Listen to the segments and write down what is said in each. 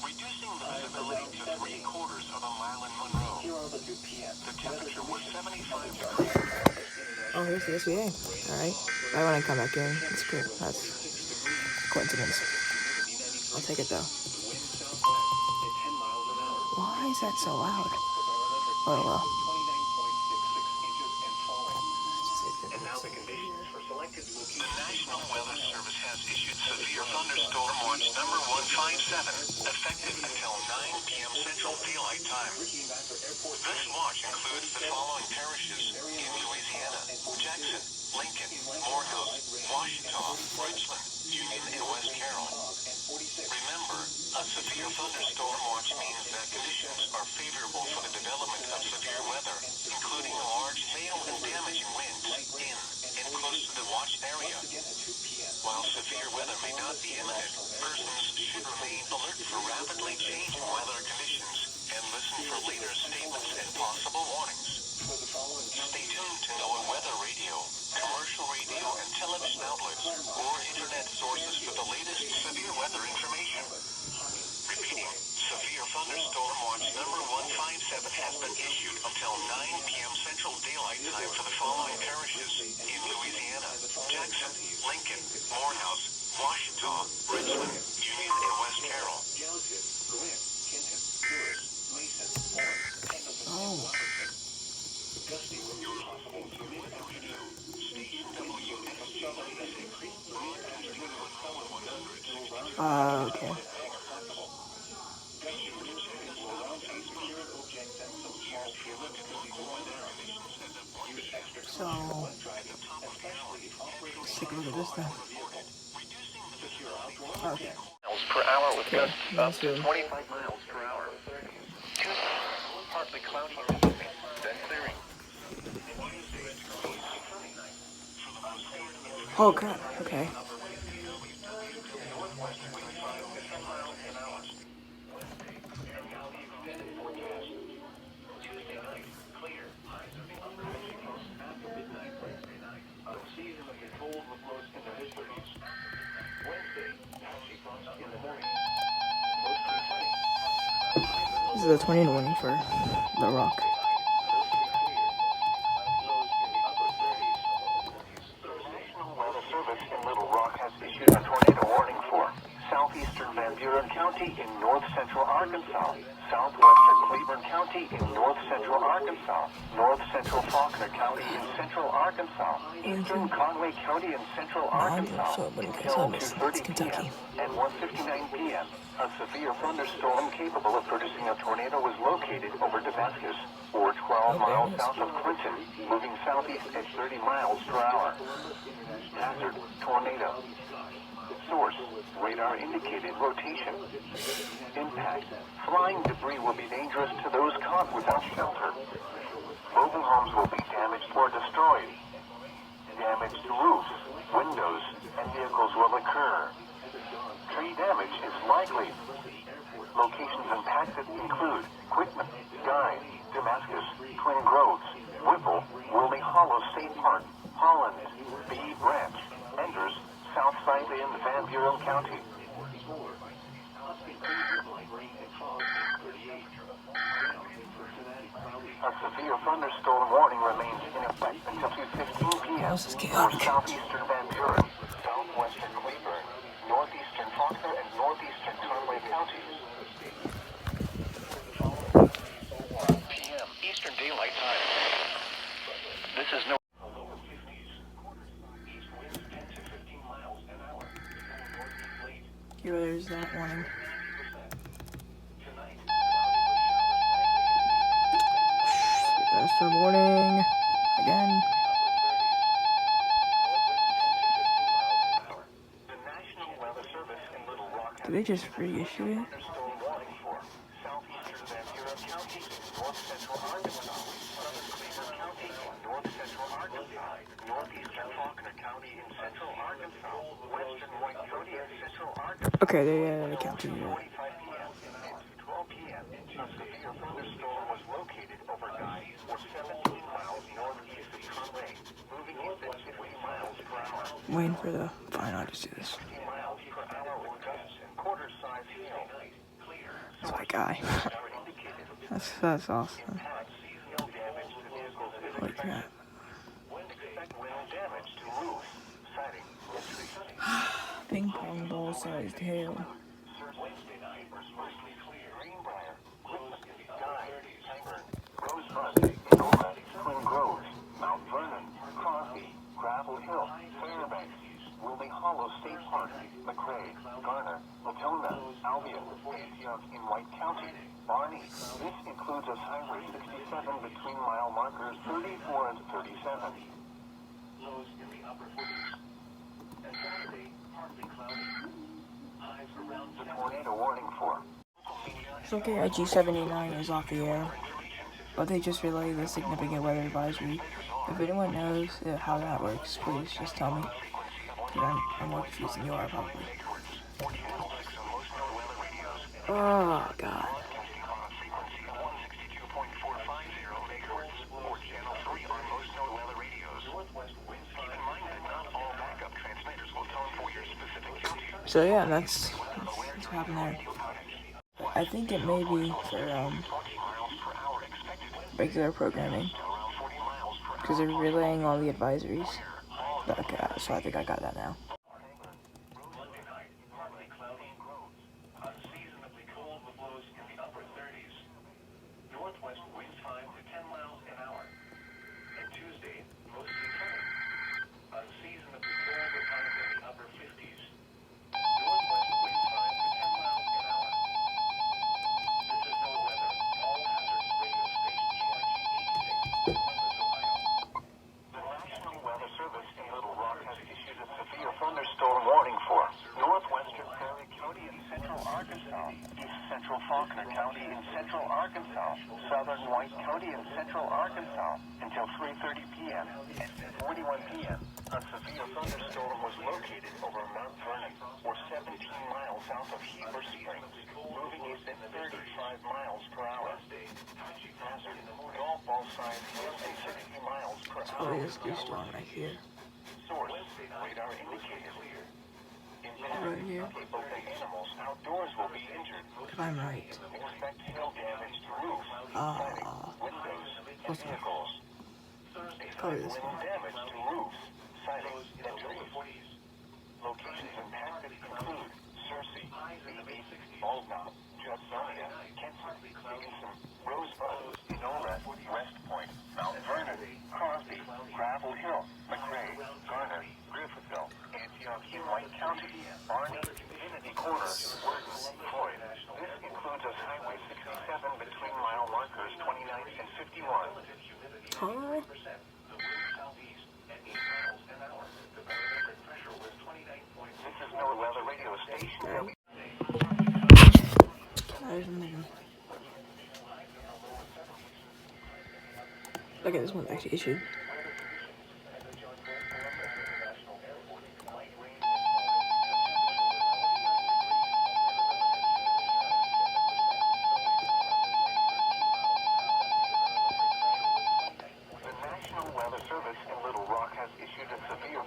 reducing the visibility to 3/4 of a mile in Monroe. The temperature was 75 degrees. Oh, here's the SBA. Alright. Right when I come back in. That's cool. That's coincidence. I'll take it though. Why is that so loud? Oh well. And now the conditions for selected locations. The National Weather Service has issued severe thunderstorm watch number 157, effective until 9 p.m. Central Daylight Time. This watch includes the following parishes in Louisiana: Jackson, Lincoln, Morehouse, Washita, Richland, Union, and West Carroll. Remember, a severe thunderstorm watch means that conditions are favorable for the development of severe weather, including large hail and damaging winds in and close to the watch area. While severe weather may not be imminent, persons should remain alert for rapidly changing weather conditions and listen for later statements and possible warnings. Stay tuned to NOAA weather radio, commercial radio and television outlets, or internet sources for the latest severe weather information. Repeating, severe thunderstorm watch number 157 has been issued until 9 p.m. Central Daylight Time for the following parishes in Louisiana: Jackson, Lincoln, Morehouse, Washita, Richland, Union, and West Carroll. Oh. Okay. So, let's take a look at this then. Okay. Miles per hour with gusts up to 25 Awesome. miles per hour. Partly cloudy, then clearing. Oh god, okay. This is a tornado warning for The Rock. Issued a tornado warning for southeastern Van Buren County in north central Arkansas, southwestern Cleburne County in north central Arkansas, north central Faulkner County in central Arkansas, eastern Conway County in central Arkansas, until 2:30 p.m. and 1:59 p.m. A severe thunderstorm capable of producing a tornado was located over Damascus, or 12 miles south of Clinton, moving southeast at 30 miles per hour. Hazard, tornado. Source, radar indicated rotation. Impact, flying debris will be dangerous to those caught without shelter. Mobile homes will be damaged or destroyed. Damage to roofs, windows, and vehicles will occur. Tree damage is likely. Locations impacted include Quitman, Guy, Damascus, Twin Groves, Whipple, Woolly Hollow State Park, Holland, B. Branch, Enders, Southside in Van Buren County. A severe thunderstorm warning remains in effect until 2:15 p.m. for southeastern Van Buren, southwestern Cleburne, northeastern Faulkner, and northeastern Conway counties. p.m. Eastern Daylight Time. This is no. Here, there's that warning. That's the warning. Again. Did they just reissue it? Okay, they counted it. I'm waiting for the fine. I'll just do this. That's my guy. That's awesome. Holy crap. Ping pong ball sized hail. Twin Groves, Mount Vernon, Crosby, Gravel Hill, Fairbanks, Willie Hollow State Park, McRae, Garner, Latona, Albion, Antioch in White County, Barney. This includes us Highway 67 between mile markers 34 and 37. Lows in the upper 40s. And Saturday, partly cloudy. Highs around the tornado warning for. So KIG79 is off the air, but they just relayed the significant weather advisory. If anyone knows how that works, please just tell me. I'm more confused than you are, probably. Oh, God. So yeah, that's what happened there. I think it may be for regular programming, because they're relaying all the advisories. But okay, so I think I got that now. Unseasonably cold with lows in the upper 30s. Northwest winds 5 to 10 miles an hour. And Tuesday, mostly sunny. Unseasonably cold with highs in the upper 50s. Northwest winds 5 to 10 miles an hour. This is no weather. All hazards radio station KIG86, Columbus, Ohio. The National Weather Service in Little Rock has issued a severe thunderstorm warning for northwestern Prairie County in central Arkansas, east central Faulkner County in central Arkansas, southern White County in central Arkansas until 3:30 p.m. At 41 p.m., a severe thunderstorm was located over Mount Vernon, or 17 miles south of Heber Springs, moving east at 35 miles per hour. Hazard, golf ball size hail at 60 miles per hour. Oh, this is strong right here. Source, radar indicated. Right here. People and animals outdoors will be injured. If I'm right. Expect hail damage to roofs, windows, and vehicles. Probably this Wind one. damage to roofs, sidings, and trees. Locations impacted include Searcy, Beebe, Baldmouth, Judsonia, Kenton, Dickinson, Rosebud, Enola, West Point, Mount Vernon, Crosby, Gravel Hill, McRae, Garner, Griffithville, Antioch in White County, Barney, Unity Corner, Worden, Floyd. This includes us Highway 67 between mile markers 29 and 51. Huh? This is no weather radio station. Okay, this one's actually issued.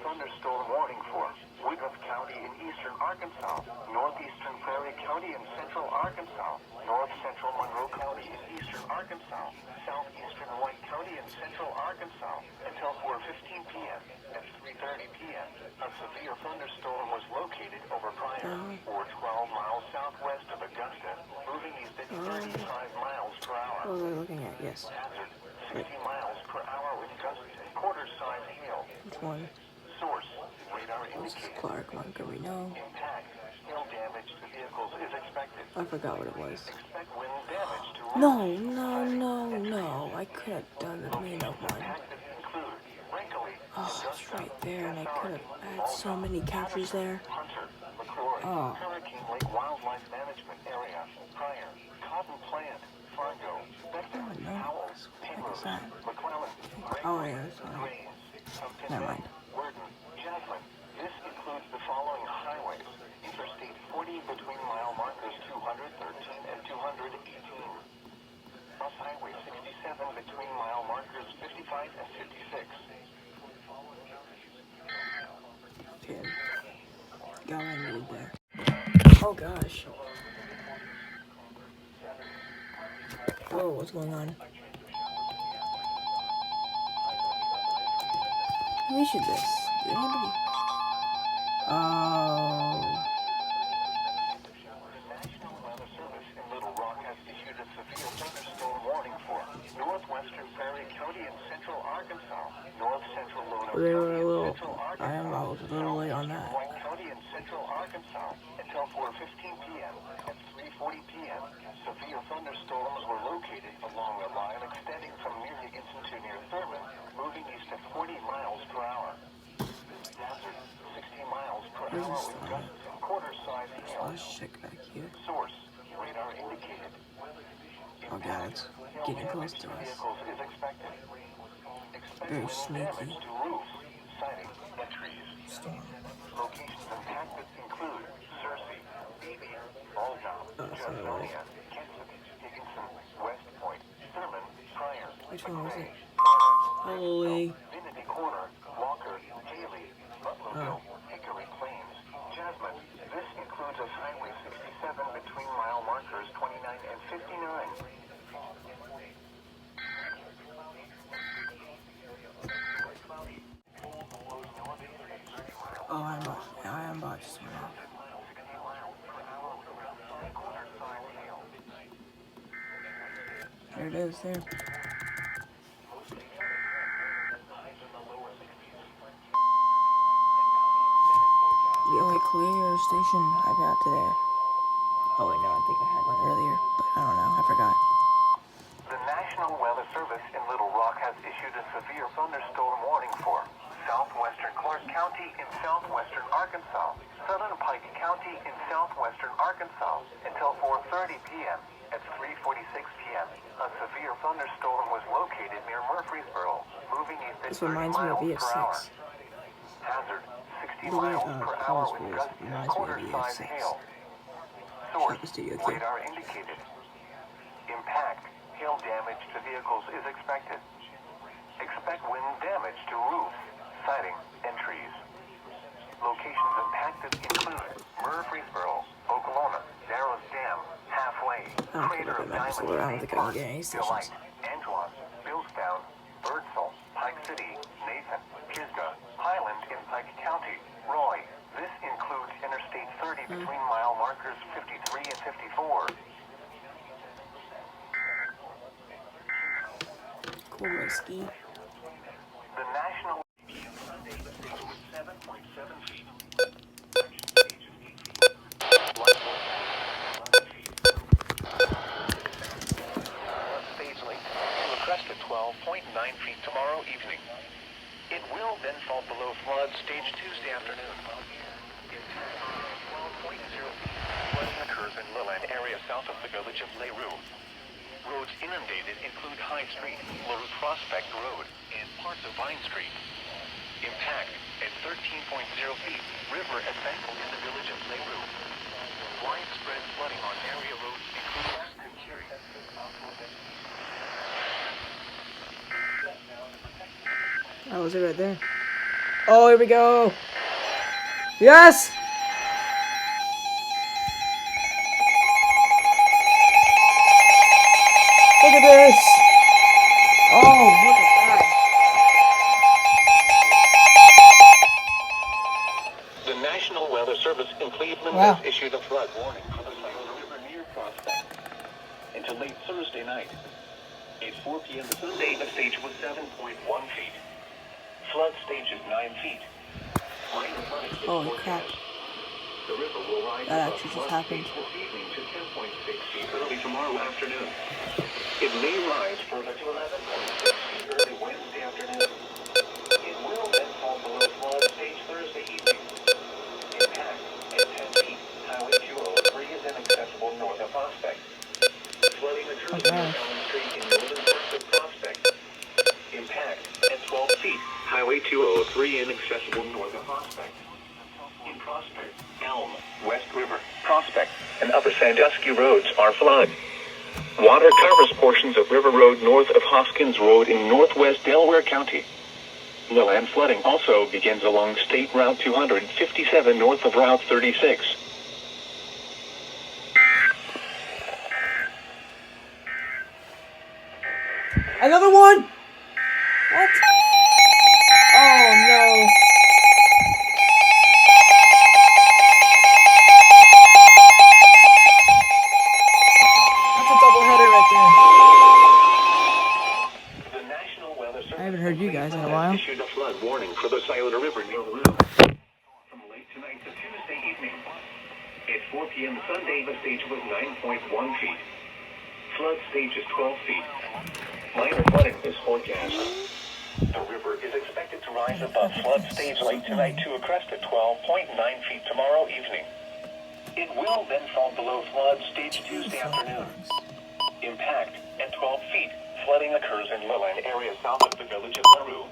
Thunderstorm warning for Woodruff County in eastern Arkansas, northeastern Prairie County in central Arkansas, north central Monroe County in eastern Arkansas, southeastern White County in central Arkansas until 4:15 p.m. At 3:30 p.m., a severe thunderstorm was located over Pryor, or 12 miles southwest of Augusta, moving east at 35 miles per hour. What was I looking at? Yes. Hazard, 60 miles per hour with gusts and quarter-size hail. Which one? Source, radar This is indicated. Clark, Montgomery, no. Impact, hail damage to vehicles is expected. I forgot what it was. Expect wind damage to No. I could have done the main of one. impacted include Brinkley, Oh, it's right there, and I could have had so many captures there. Hunter, LaCroix, Oh. Hurricane Lake Wildlife Management Area, Pryor, Cotton Plant, Fargo, Bedford, Oh, no. Howell, What is that? McClellan, Oh, yeah, that's fine. Grains, Never mind. Worden, Jasmine. This includes the following highways. Interstate 40 between mile markers 213 and 218. Bus Highway 67 between mile markers 55 and 56. Okay. Got what I needed there. Oh, gosh. Oh, what's going on? Who issued this? Did anybody? Oh. National Weather Service in Little Rock has issued a severe thunderstorm warning for northwestern Prairie County and central Arkansas, north central Lonoke They were County a and little. central I Arkansas, was a little late on that. White County and central Arkansas until 4:15 p.m. At 3:40 p.m., severe thunderstorms were located along a line extending from near Higginson to near Thurman, moving east at 40 miles per hour. Hazard 60 miles per hour with gusts and quarter-size hail. Let's check back here. Source radar indicated. Oh god, it's getting close to us. Vehicles is expected. Expect Very wind sneaky. damage to roofs, siding, and trees. Storm. Locations impacted include Searcy, Beebe, Baldown, Jeffersonia, Kinston, Higginson, West Point, Thurman, Pryor, Which one was it? Garner, Holy. Vinity Corner, Walker, Haley, Butlerville, Hickory Plains, Jasmine. This includes us Highway 67 between mile markers 29 and 59. Oh, I am about to swim off. There it is, there. The only clear station I've got today. Oh wait, no, I think I had one earlier, but I don't know, I forgot. The National Weather Service in Little Rock has issued a severe thunderstorm warning for southwestern Clark County in southwestern Arkansas, southern Pike County in southwestern Arkansas until 4:30 p.m. At 3:46 p.m., a severe thunderstorm was located near Murfreesboro, moving east at This 30 reminds me of miles per hour. ES6. Hazard 60 The way miles per hour with College gusts and reminds me of quarter-size ES6. hail. Source Shut the studio key. radar indicated. Impact hail damage to vehicles is expected. Expect wind damage to roofs, siding, and trees. Locations impacted include Murfreesboro, Oklahoma, Narrows Dam, Halfway, I don't Crater care of about that Diamond, episode. I don't think I can get any Delight, stations. Angelos, Billstown, Birdsall, Pike City, Nathan, Pisgah, Highland in Pike County, Roy. This includes Interstate 30 between mile markers 53 and 54. Cool whiskey. The National 7.7 feet. Stage length to a crest of 12.9 feet tomorrow evening. It will then fall below flood stage Tuesday afternoon. 12.0 feet. Flooding occurs in lowland area south of the village of Leroux. Roads inundated include High Street, Lower Prospect Road, and parts of Vine Street. Impact at 13.0 feet. River ascent in the village of Leroux. Widespread flooding on area roads includes Security. Oh, is it right there? Oh, here we go. Yes! Look at this! Oh, look at that. The National Weather Service in Cleveland Wow. has issued a flood warning for the Cyclone River near Prospect until late Thursday night. At 4 p.m. Sunday, the stage was 7.1 feet. Flood stage is 9 feet. Minor flooding is Holy forecast. crap. The river will rise That above actually just flood happened. stage this evening to 10.6 feet early tomorrow afternoon. It may rise further to 11.6 feet early Wednesday afternoon. It will then fall below flood stage Thursday evening. Impact at 10 feet. Highway 203 is inaccessible north of Prospect. Flooding occurs near Allen Street in northern parts of Prospect. Impact at 12 feet. Highway 203 inaccessible north of Prospect. In Prospect, Elm, West River, Prospect, and Upper Sandusky roads are flood. Water covers portions of River Road north of Hoskins Road in northwest Delaware County. Lowland flooding also begins along State Route 257 north of Route 36. Another one! What? Oh no. That's a double header right there. The National Weather Service I haven't heard you guys in a while. issued a flood warning for the Scioto River near Lou. From late tonight to Tuesday evening. At 4 p.m. Sunday, the stage was 9.1 feet. Flood stage is 12 feet. Minor flooding is forecast. The river is expected to rise above flood stage late tonight to a crest at 12.9 feet tomorrow evening. It will then fall below flood stage Tuesday afternoon. Impact at 12 feet. Flooding occurs in lowland areas south of the village of LaRue.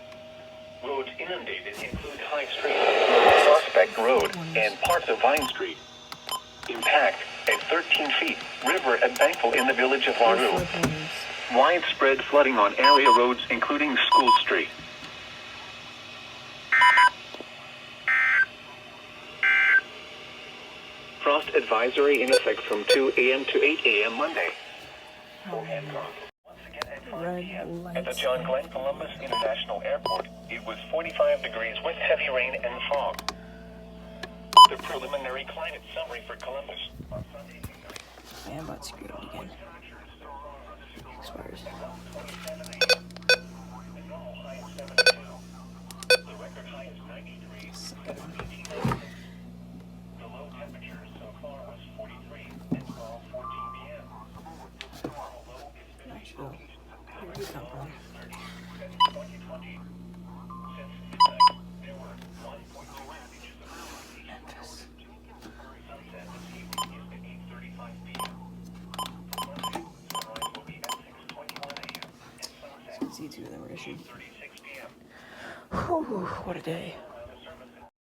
Roads inundated include High Street, Prospect Road, and parts of Vine Street. Impact at 13 feet. River at Bankville in the village of LaRue. Widespread flooding on area roads, including School Street. Frost advisory in effect from 2 a.m. to 8 a.m. Monday. Once again at 5 p.m. At the John Glenn Columbus International Airport, it was 45 degrees with heavy rain and fog. The preliminary climate summary for Columbus on Sunday night. I am about to screw it up again. Expires. The record high is 90 degrees. The low temperature so far was 43 at 12:14 p.m. Although it's been Actually, where did you come from? since 2020. Since midnight, there were 1.2 inches of snow. Memphis. Sunset this evening is at 8:35 p.m. Monday, sunrise will be at 6:21 a.m. and sunset C2 that were issued. 8:36 p.m. Whew, what a day.